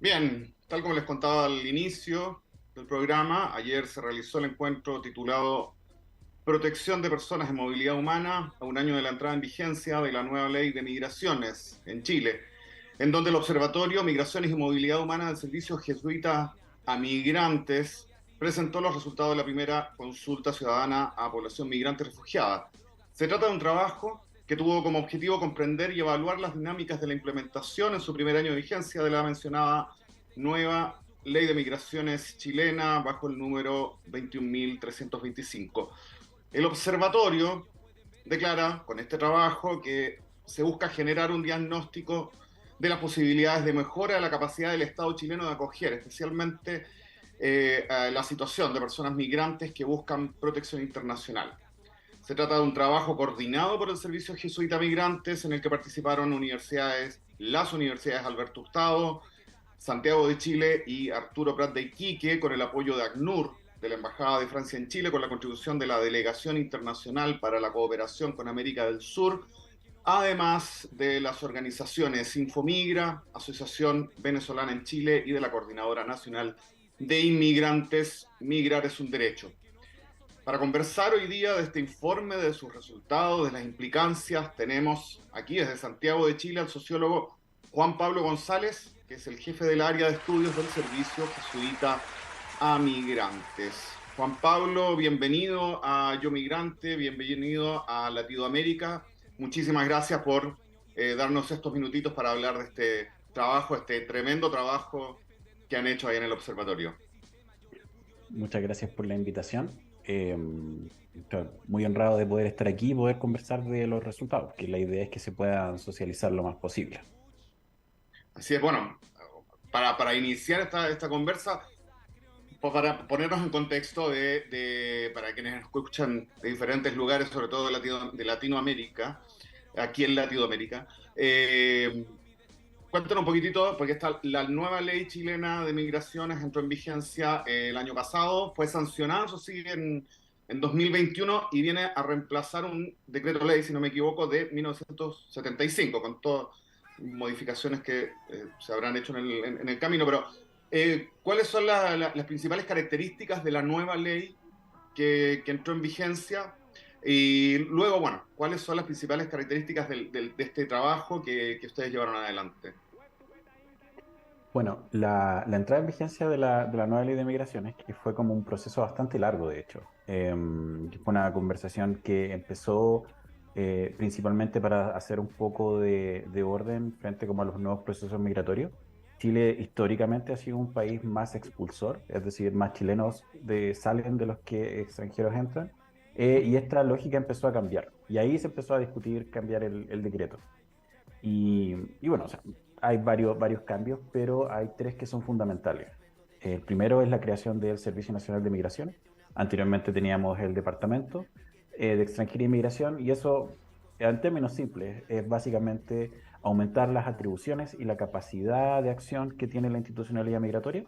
Bien, tal como les contaba al inicio del programa, ayer se realizó el encuentro titulado Protección de personas en movilidad humana a un año de la entrada en vigencia de la nueva ley de migraciones en Chile, en donde el Observatorio Migraciones y Movilidad Humana del Servicio Jesuita a Migrantes presentó los resultados de la primera consulta ciudadana a población migrante refugiada. Se trata de un trabajo que tuvo como objetivo comprender y evaluar las dinámicas de la implementación en su primer año de vigencia de la mencionada nueva ley de migraciones chilena bajo el número 21.325. El observatorio declara con este trabajo que se busca generar un diagnóstico de las posibilidades de mejora de la capacidad del Estado chileno de acoger, especialmente a la situación de personas migrantes que buscan protección internacional. Se trata de un trabajo coordinado por el Servicio Jesuita Migrantes, en el que participaron las universidades Alberto Hurtado, Santiago de Chile y Arturo Prat de Iquique, con el apoyo de ACNUR, de la Embajada de Francia en Chile, con la contribución de la Delegación Internacional para la Cooperación con América del Sur, además de las organizaciones Infomigra, Asociación Venezolana en Chile y de la Coordinadora Nacional de Inmigrantes, Migrar es un Derecho. Para conversar hoy día de este informe, de sus resultados, de las implicancias, tenemos aquí desde Santiago de Chile al sociólogo Juan Pablo González, que es el jefe del área de estudios del Servicio Jesuita a Migrantes. Juan Pablo, bienvenido a Yo Migrante, bienvenido a Latinoamérica. Muchísimas gracias por darnos estos minutitos para hablar de este trabajo, este tremendo trabajo que han hecho ahí en el observatorio. Muchas gracias por la invitación. Estoy muy honrado de poder estar aquí y poder conversar de los resultados, que la idea es que se puedan socializar lo más posible. Así es, bueno, para iniciar esta conversa, para ponernos en contexto para quienes nos escuchan de diferentes lugares, sobre todo de Latinoamérica, aquí en Latinoamérica, cuéntanos un poquitito, porque la nueva ley chilena de migraciones entró en vigencia el año pasado, fue sancionada, eso sí, en 2021 y viene a reemplazar un decreto ley, si no me equivoco, de 1975, con todas modificaciones que se habrán hecho en el camino, pero ¿cuáles son las principales características de la nueva ley que entró en vigencia? Y luego, bueno, ¿cuáles son las principales características de este trabajo que ustedes llevaron adelante? Bueno, la entrada en vigencia de la nueva ley de migraciones, que fue como un proceso bastante largo, de hecho, que fue una conversación que empezó principalmente para hacer un poco de orden frente como a los nuevos procesos migratorios. Chile históricamente ha sido un país más expulsor, es decir, más chilenos salen de los que extranjeros entran, y esta lógica empezó a cambiar. Y ahí se empezó a discutir cambiar el decreto. Y bueno, o sea, hay varios cambios, pero hay tres que son fundamentales. El primero es la creación del Servicio Nacional de Migración. Anteriormente teníamos el Departamento de Extranjería y Migración, y eso, en términos simples, es básicamente aumentar las atribuciones y la capacidad de acción que tiene la institucionalidad migratoria.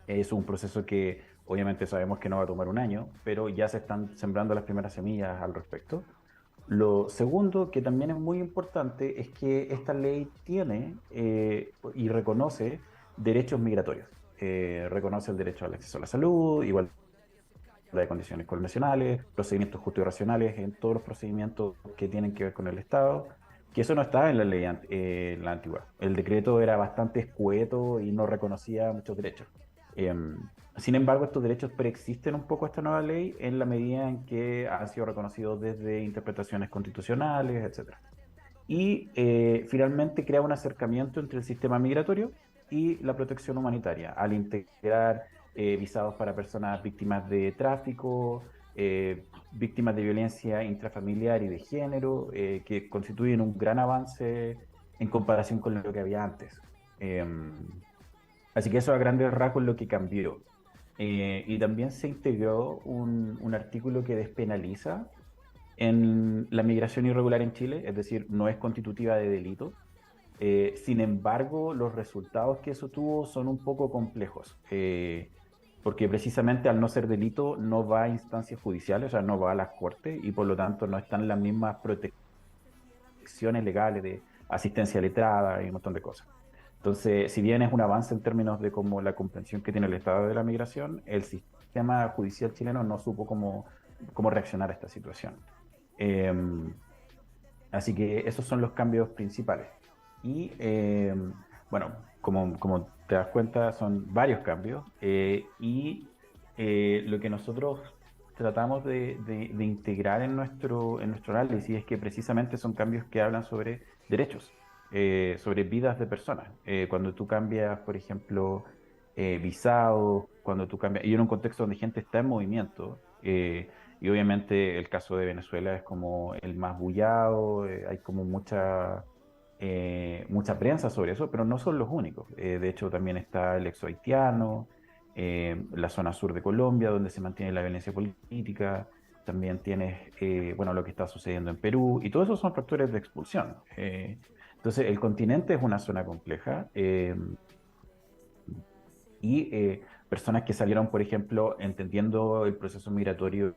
Es un proceso que obviamente sabemos que no va a tomar un año, pero ya se están sembrando las primeras semillas al respecto. Lo segundo, que también es muy importante, es que esta ley tiene y reconoce derechos migratorios. Reconoce el derecho al acceso a la salud, igualdad de condiciones nacionales, procedimientos justos y racionales en todos los procedimientos que tienen que ver con el Estado, que eso no estaba en la ley la antigua. El decreto era bastante escueto y no reconocía muchos derechos. Sin embargo, estos derechos preexisten un poco a esta nueva ley en la medida en que han sido reconocidos desde interpretaciones constitucionales, etcétera. Y finalmente crea un acercamiento entre el sistema migratorio y la protección humanitaria, al integrar visados para personas víctimas de tráfico, víctimas de violencia intrafamiliar y de género, que constituyen un gran avance en comparación con lo que había antes. Así que eso a grandes rasgos es lo que cambió. Y también se integró un artículo que despenaliza en la migración irregular en Chile, es decir, no es constitutiva de delito. Sin embargo, los resultados que eso tuvo son un poco complejos, porque precisamente al no ser delito no va a instancias judiciales, o sea, no va a las cortes y por lo tanto no están las mismas protecciones legales de asistencia letrada y un montón de cosas. Entonces, si bien es un avance en términos de como la comprensión que tiene el Estado de la migración, el sistema judicial chileno no supo cómo reaccionar a esta situación. Eh, Así que esos son los cambios principales. Y bueno, como te das cuenta, son varios cambios. Lo que nosotros tratamos de integrar en nuestro análisis es que precisamente son cambios que hablan sobre derechos, sobre vidas de personas. Cuando tú cambias, por ejemplo, visados, cuando tú cambias, y en un contexto donde gente está en movimiento, y obviamente el caso de Venezuela es como el más bullado, hay como mucha prensa sobre eso, pero no son los únicos. De hecho, también está el exo haitiano, la zona sur de Colombia, donde se mantiene la violencia política. También tienes, bueno, lo que está sucediendo en Perú, y todos esos son factores de expulsión. Entonces, el continente es una zona compleja. Personas que salieron, por ejemplo, entendiendo el proceso migratorio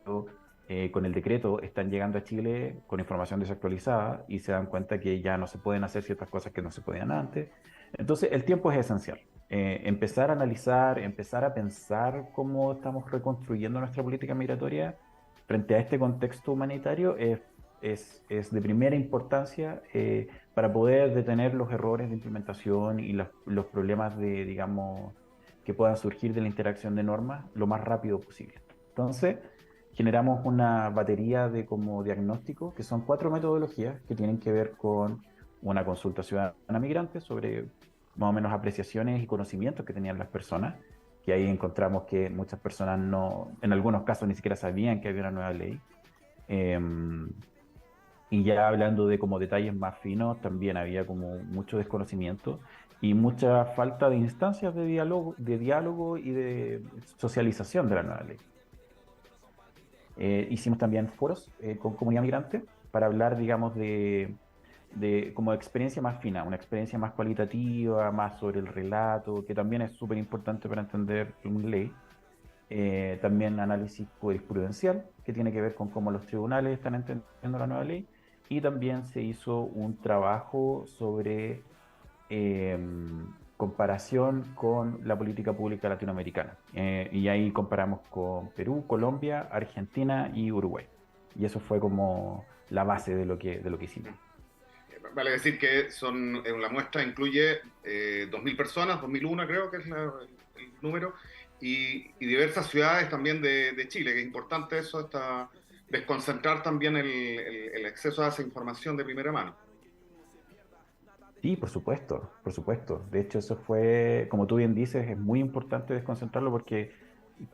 con el decreto, están llegando a Chile con información desactualizada y se dan cuenta que ya no se pueden hacer ciertas cosas que no se podían antes. Entonces, el tiempo es esencial. Empezar a analizar, empezar a pensar cómo estamos reconstruyendo nuestra política migratoria frente a este contexto humanitario es de primera importancia para poder detener los errores de implementación y los problemas de, digamos, que puedan surgir de la interacción de normas lo más rápido posible. Entonces, generamos una batería de como diagnósticos, que son 4 metodologías que tienen que ver con una consulta ciudadana migrante sobre más o menos apreciaciones y conocimientos que tenían las personas, que ahí encontramos que muchas personas no, en algunos casos ni siquiera sabían que había una nueva ley. Eh, y ya hablando de como detalles más finos, también había como mucho desconocimiento y mucha falta de instancias de diálogo y de socialización de la nueva ley. Hicimos también foros con comunidad migrante para hablar, digamos, de como experiencia más fina, una experiencia más cualitativa, más sobre el relato, que también es súper importante para entender una ley. También análisis jurisprudencial, que tiene que ver con cómo los tribunales están entendiendo la nueva ley, y también se hizo un trabajo sobre eh, comparación con la política pública latinoamericana. Y ahí comparamos con Perú, Colombia, Argentina y Uruguay. Y eso fue como la base de lo que hicimos. Vale decir que la muestra incluye 2.000 personas, 2001 creo que es el número, y diversas ciudades también de Chile, que es importante eso, desconcentrar también el acceso a esa información de primera mano. Sí, por supuesto, por supuesto. De hecho, eso fue, como tú bien dices, es muy importante desconcentrarlo porque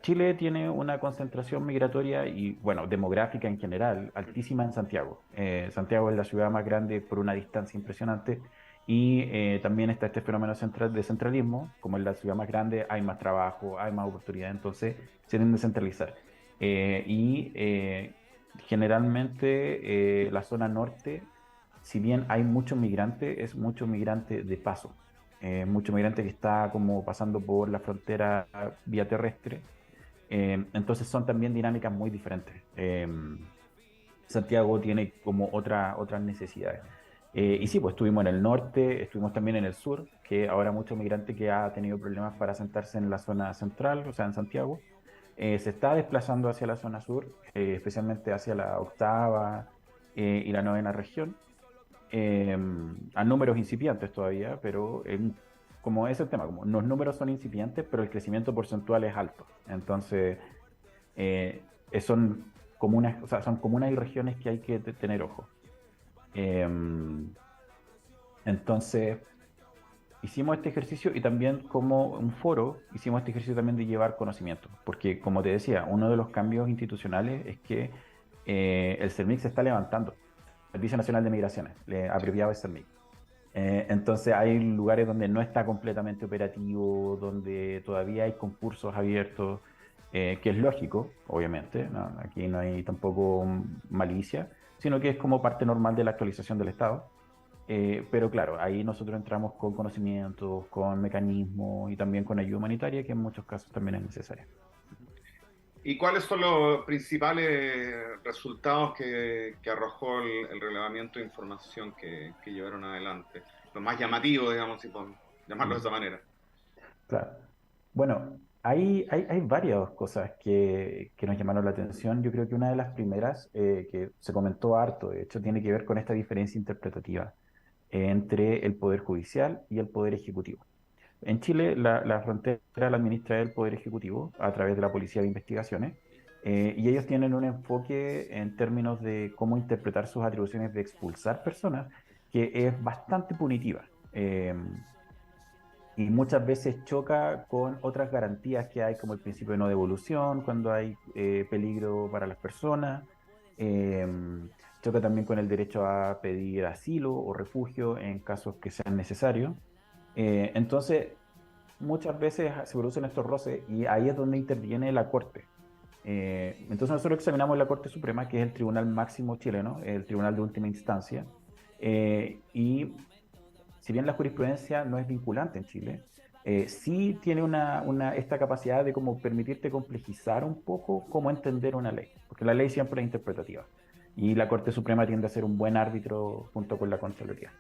Chile tiene una concentración migratoria y, bueno, demográfica en general, altísima en Santiago. Santiago es la ciudad más grande por una distancia impresionante y también está este fenómeno de centralismo, como es la ciudad más grande, hay más trabajo, hay más oportunidad, entonces se tiende a centralizar. Generalmente la zona norte, si bien hay muchos migrantes, es mucho migrante de paso. Mucho migrante que está como pasando por la frontera vía terrestre. Entonces son también dinámicas muy diferentes. Santiago tiene como otras necesidades. Y sí, pues estuvimos en el norte, estuvimos también en el sur, que ahora mucho migrante que ha tenido problemas para asentarse en la zona central, o sea, en Santiago, se está desplazando hacia la zona sur, especialmente hacia la octava y la novena región, eh, a números incipientes todavía, pero como es el tema, como los números son incipientes, pero el crecimiento porcentual es alto. Entonces, son comunas, o sea, son comunas y regiones que hay que tener ojo. Eh, entonces, hicimos este ejercicio y también como un foro, hicimos este ejercicio también de llevar conocimiento, porque como te decía, uno de los cambios institucionales es que el CERMIC se está levantando, Servicio Nacional de Migraciones, abreviado es CERMIC. Entonces hay lugares donde no está completamente operativo, donde todavía hay concursos abiertos, que es lógico, obviamente, ¿no? Aquí no hay tampoco malicia, sino que es como parte normal de la actualización del Estado. Pero claro, ahí nosotros entramos con conocimientos, con mecanismos y también con ayuda humanitaria, que en muchos casos también es necesaria. ¿Y cuáles son los principales resultados que arrojó el relevamiento de información que llevaron adelante? Los más llamativos, digamos, si podemos. llamarlo de esa manera. Claro. Bueno, hay varias cosas que nos llamaron la atención. Yo creo que una de las primeras que se comentó harto, de hecho, tiene que ver con esta diferencia interpretativa entre el Poder Judicial y el Poder Ejecutivo. En Chile, la frontera la administra el Poder Ejecutivo a través de la Policía de Investigaciones, y ellos tienen un enfoque en términos de cómo interpretar sus atribuciones de expulsar personas, que es bastante punitiva. Y muchas veces choca con otras garantías que hay, como el principio de no devolución, cuando hay peligro para las personas. Eh, Choca también con el derecho a pedir asilo o refugio en casos que sean necesarios. Entonces, muchas veces se producen estos roces y ahí es donde interviene la Corte. Entonces nosotros examinamos la Corte Suprema, que es el tribunal máximo chileno, el tribunal de última instancia, y si bien la jurisprudencia no es vinculante en Chile, sí tiene esta capacidad de como permitirte complejizar un poco cómo entender una ley, porque la ley siempre es interpretativa y la Corte Suprema tiende a ser un buen árbitro junto con la Contraloría.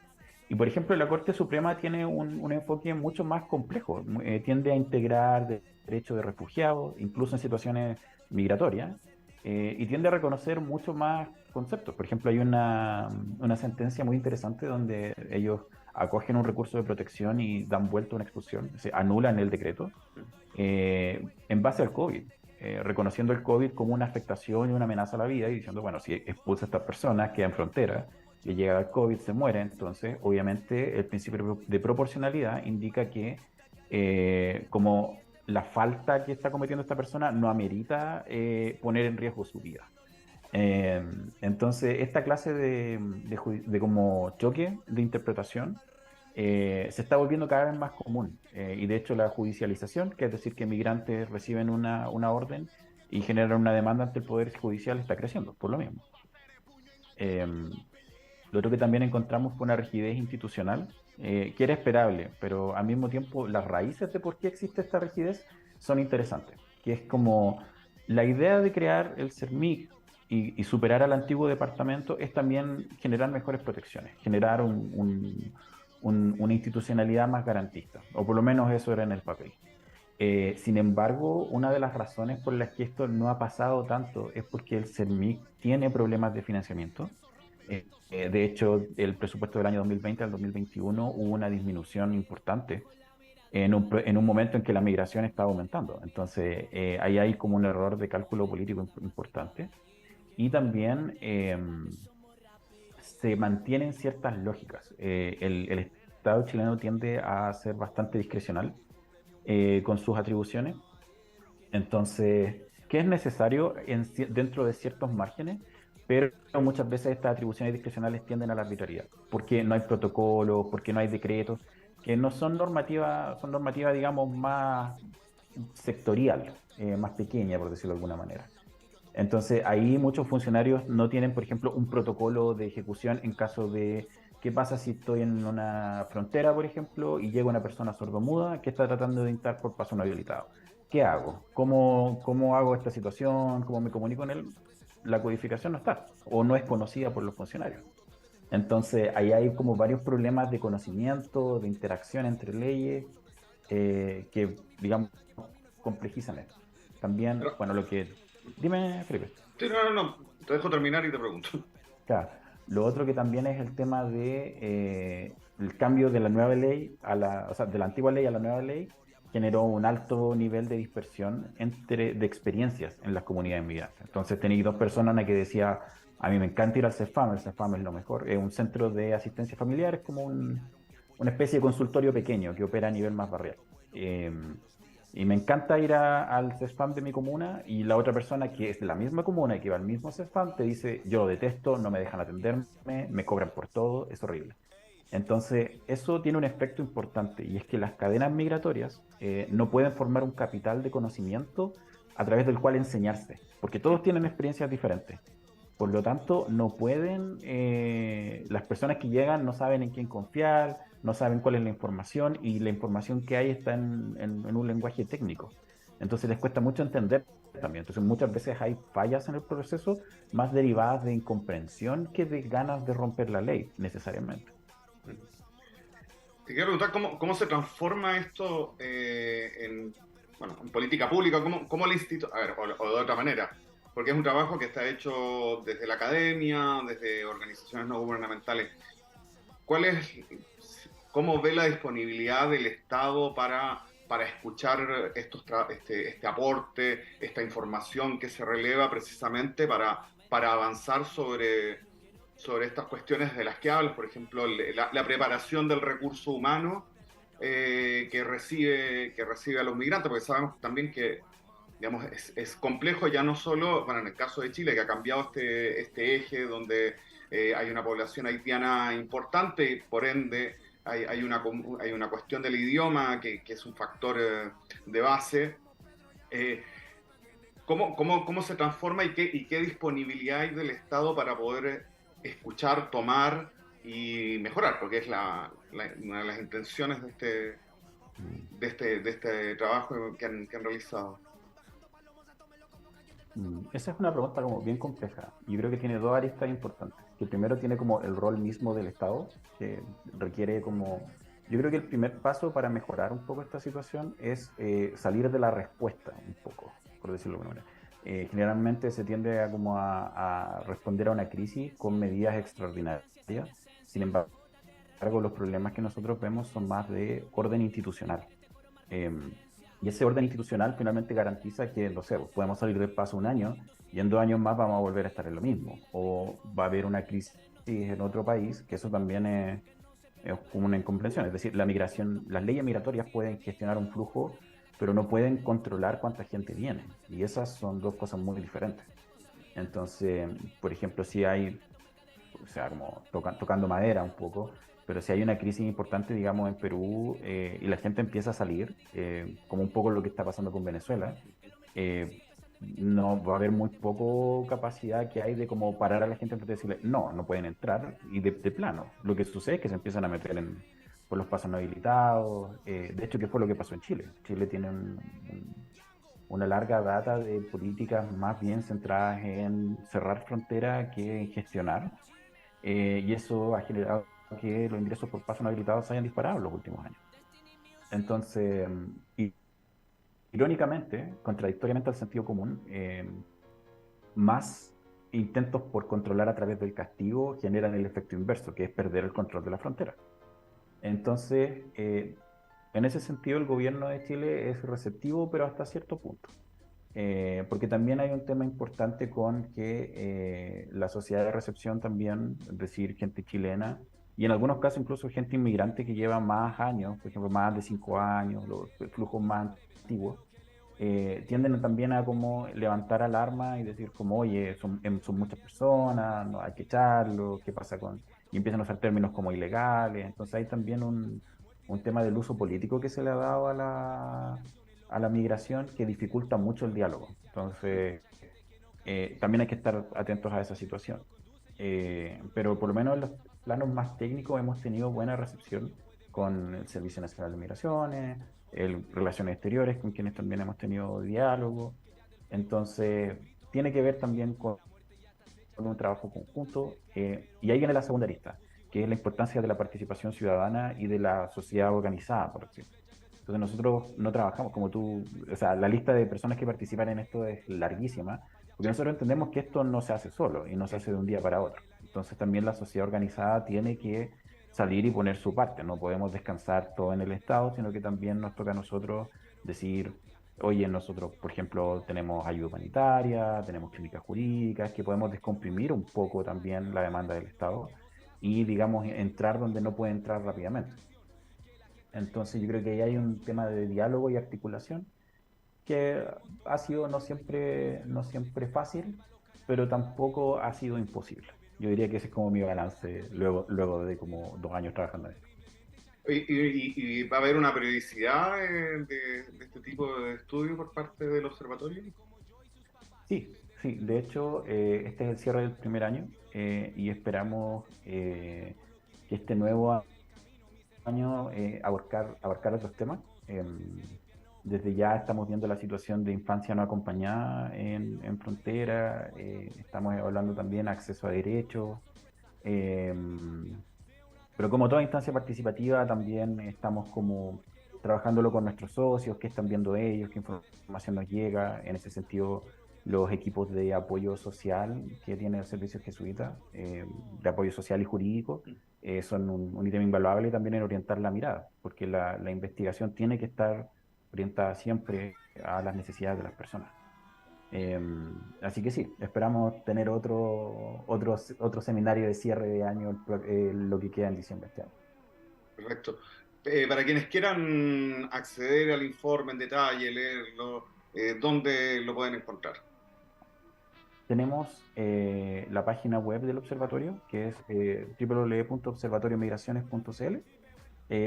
Y por ejemplo, la Corte Suprema tiene un enfoque mucho más complejo, tiende a integrar derechos de refugiados, incluso en situaciones migratorias, y tiende a reconocer mucho más conceptos. Por ejemplo, hay una sentencia muy interesante donde ellos acogen un recurso de protección y dan vuelta a una expulsión, se anulan el decreto en base al COVID, reconociendo el COVID como una afectación y una amenaza a la vida y diciendo, bueno, si expulsa a estas personas, queda en frontera, y llega el COVID, se muere, entonces obviamente el principio de proporcionalidad indica que como la falta que está cometiendo esta persona no amerita poner en riesgo su vida. Eh, entonces, esta clase de como choque de interpretación se está volviendo cada vez más común. Y de hecho, la judicialización, que es decir, que migrantes reciben una orden y generan una demanda ante el Poder Judicial, está creciendo, por lo mismo. Eh, lo otro que también encontramos fue una rigidez institucional, que era esperable, pero al mismo tiempo las raíces de por qué existe esta rigidez son interesantes, que es como la idea de crear el CERMIC y superar al antiguo departamento es también generar mejores protecciones, generar una institucionalidad más garantista, o por lo menos eso era en el papel. Sin embargo, una de las razones por las que esto no ha pasado tanto es porque el CERMIC tiene problemas de financiamiento. De hecho, el presupuesto del año 2020 al 2021 hubo una disminución importante en un momento en que la migración estaba aumentando. Entonces, ahí hay como un error de cálculo político importante. Y también se mantienen ciertas lógicas. El Estado chileno tiende a ser bastante discrecional con sus atribuciones. Entonces, ¿qué es necesario dentro de ciertos márgenes? Pero muchas veces estas atribuciones discrecionales tienden a la arbitrariedad, porque no hay protocolos, porque no hay decretos, que no son normativas, son normativas, digamos, más sectorial, más pequeña, por decirlo de alguna manera. Entonces, ahí muchos funcionarios no tienen, por ejemplo, un protocolo de ejecución en caso de qué pasa si estoy en una frontera, por ejemplo, y llega una persona sordomuda que está tratando de entrar por paso no habilitado. ¿Qué hago? ¿Cómo hago esta situación? ¿Cómo me comunico con él? La codificación no está o no es conocida por los funcionarios. Entonces, ahí hay como varios problemas de conocimiento, de interacción entre leyes, que, digamos, complejizan esto. También, Pero, bueno, lo que... Dime, Felipe. sí, no, te dejo terminar y te pregunto. Claro. Lo otro que también es el tema de el cambio de la nueva ley o sea, de la antigua ley a la nueva ley generó un alto nivel de dispersión de experiencias en las comunidades migrantes. Entonces tenéis dos personas, una que decía, a mí me encanta ir al CEFAM, el CEFAM es lo mejor, es un centro de asistencia familiar, es como una especie de consultorio pequeño que opera a nivel más barrial. Y me encanta ir al CESFAM de mi comuna y la otra persona que es de la misma comuna y que va al mismo CESFAM te dice, yo lo detesto, no me dejan atenderme, me cobran por todo, es horrible. Entonces, eso tiene un efecto importante y es que las cadenas migratorias no pueden formar un capital de conocimiento a través del cual enseñarse, porque todos tienen experiencias diferentes. Por lo tanto, no pueden, las personas que llegan no saben en quién confiar, no saben cuál es la información y la información que hay está en un lenguaje técnico. Entonces les cuesta mucho entender también. Entonces muchas veces hay fallas en el proceso más derivadas de incomprensión que de ganas de romper la ley necesariamente. te quiero preguntar cómo se transforma esto bueno, en política pública, cómo el instituto, a ver, o de otra manera, porque es un trabajo que está hecho desde la academia, desde organizaciones no gubernamentales. ¿Cuál es, cómo ve la disponibilidad del Estado para escuchar este aporte, esta información que se releva precisamente para avanzar sobre estas cuestiones de las que hablas, por ejemplo, la preparación del recurso humano que recibe a los migrantes, porque sabemos también que digamos, es complejo ya no solo, bueno, en el caso de Chile, que ha cambiado este eje donde hay una población haitiana importante y por ende hay una cuestión del idioma que es un factor de base. Eh, ¿Cómo se transforma y qué disponibilidad hay del Estado para poder escuchar, tomar y mejorar? Porque es una de las intenciones de este trabajo que han realizado. Esa es una pregunta como bien compleja. Yo creo que tiene dos aristas importantes. Que primero tiene como el rol mismo del Estado, que requiere como... Yo creo que el primer paso para mejorar un poco esta situación es salir de la respuesta un poco, por decirlo de alguna manera. Generalmente se tiende a como a responder a una crisis con medidas extraordinarias. Sin embargo, los problemas que nosotros vemos son más de orden institucional. Eh, y ese orden institucional finalmente garantiza que, no sé, pues, podemos salir del paso un año y en 2 años más vamos a volver a estar en lo mismo. O va a haber una crisis en otro país, que eso también es como una incomprensión. Es decir, la migración, las leyes migratorias pueden gestionar un flujo, pero no pueden controlar cuánta gente viene. Y esas son dos cosas muy diferentes. Entonces, por ejemplo, si hay, o sea, como tocando madera un poco, pero si hay una crisis importante, digamos, en Perú y la gente empieza a salir, como un poco lo que está pasando con Venezuela, eh, no va a haber muy poco capacidad que hay de como parar a la gente antes de decirle, no, no pueden entrar y de plano. Lo que sucede es que se empiezan a meter por los pasos no habilitados. De hecho, ¿qué fue lo que pasó en Chile? Chile tiene una larga data de políticas más bien centradas en cerrar fronteras que en gestionar y eso ha generado que los ingresos por paso no habilitados se hayan disparado en los últimos años. Entonces, irónicamente, contradictoriamente al sentido común, más intentos por controlar a través del castigo generan el efecto inverso, que es perder el control de la frontera. Entonces, en ese sentido, el gobierno de Chile es receptivo, pero hasta cierto punto. Porque también hay un tema importante con que la sociedad de recepción también, es decir, gente chilena, y en algunos casos incluso gente inmigrante que lleva más años, por ejemplo, más de 5 años, los flujos más antiguos, tienden también a como levantar alarma y decir como, oye, son muchas personas, no hay que echarlo, ¿qué pasa con...? Y empiezan a usar términos como ilegales, entonces hay también un tema del uso político que se le ha dado a la migración que dificulta mucho el diálogo. Entonces, también hay que estar atentos a esa situación. Pero por lo menos en los planos más técnicos hemos tenido buena recepción con el Servicio Nacional de Migraciones, Relaciones Exteriores, con quienes también hemos tenido diálogo. Entonces, tiene que ver también con un trabajo conjunto. Y ahí viene la segunda lista, que es la importancia de la participación ciudadana y de la sociedad organizada, por decirlo. Entonces nosotros no trabajamos como tú, o sea, la lista de personas que participan en esto es larguísima, porque Sí. nosotros entendemos que esto no se hace solo y no se hace de un día para otro. Entonces también la sociedad organizada tiene que salir y poner su parte. No podemos descansar todo en el Estado, sino que también nos toca a nosotros decir, oye, nosotros, por ejemplo, tenemos ayuda humanitaria, tenemos clínicas jurídicas, que podemos descomprimir un poco también la demanda del Estado y, digamos, entrar donde no puede entrar rápidamente. Entonces yo creo que ahí hay un tema de diálogo y articulación que ha sido no siempre fácil, pero tampoco ha sido imposible. Yo diría que ese es como mi balance luego de como 2 años trabajando en esto. ¿Y va a haber una periodicidad de este tipo de estudio por parte del observatorio? Sí, sí, de hecho, este es el cierre del primer año y esperamos que este nuevo año abarcar otros temas. Desde ya estamos viendo la situación de infancia no acompañada en frontera, estamos hablando también de acceso a derechos, em, Pero como toda instancia participativa, también estamos como trabajándolo con nuestros socios, qué están viendo ellos, qué información nos llega. En ese sentido, los equipos de apoyo social que tiene el Servicio Jesuita, de apoyo social y jurídico, son un ítem invaluable también en orientar la mirada, porque la investigación tiene que estar orientada siempre a las necesidades de las personas. Así que sí, esperamos tener otro seminario de cierre de año lo que queda en diciembre este año. Perfecto. Para quienes quieran acceder al informe en detalle, leerlo, ¿dónde lo pueden encontrar? Tenemos la página web del observatorio, que es www.observatoriomigraciones.cl.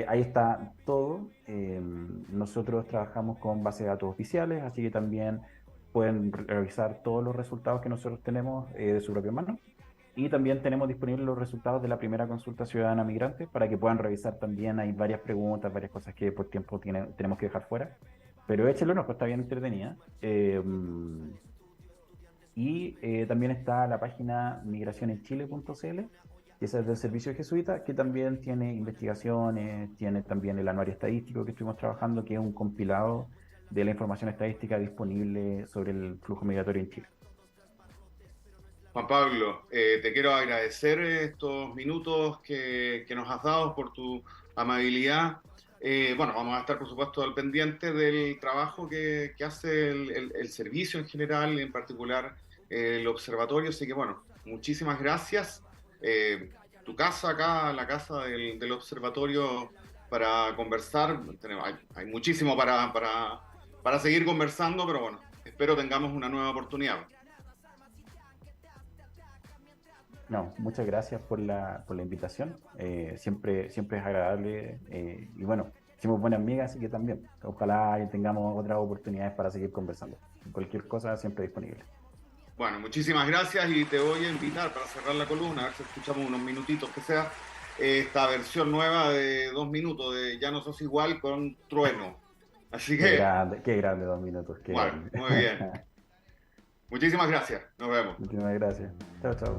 Ahí está todo. Nosotros trabajamos con bases de datos oficiales, así que también pueden revisar todos los resultados que nosotros tenemos de su propia mano. Y también tenemos disponibles los resultados de la primera consulta ciudadana migrante para que puedan revisar también. Hay varias preguntas, varias cosas que por tiempo tenemos que dejar fuera. Pero échelo, no, pues está bien entretenida. También está la página migracionenchile.cl, que esa es del Servicio Jesuita, que también tiene investigaciones, tiene también el anuario estadístico que estuvimos trabajando, que es un compilado de la información estadística disponible sobre el flujo migratorio en Chile. Juan Pablo, te quiero agradecer estos minutos que nos has dado por tu amabilidad. Bueno, vamos a estar, por supuesto, al pendiente del trabajo que hace el servicio en general, en particular el observatorio. Así que, bueno, muchísimas gracias. Tu casa acá, la casa del observatorio, para conversar. Hay muchísimo para seguir conversando, pero bueno, espero tengamos una nueva oportunidad. No, muchas gracias por la invitación. Siempre es agradable y bueno, somos buenas amigas, así que también. Ojalá tengamos otras oportunidades para seguir conversando. Cualquier cosa siempre disponible. Bueno, muchísimas gracias y te voy a invitar para cerrar la columna, a ver si escuchamos unos minutitos que sea, esta versión nueva de 2 minutos de Ya no sos igual con Trueno. Así que, Qué grande 2 minutos, qué bueno, grande. muy bien. Muchísimas gracias. Nos vemos. Muchísimas gracias. Chao, chao.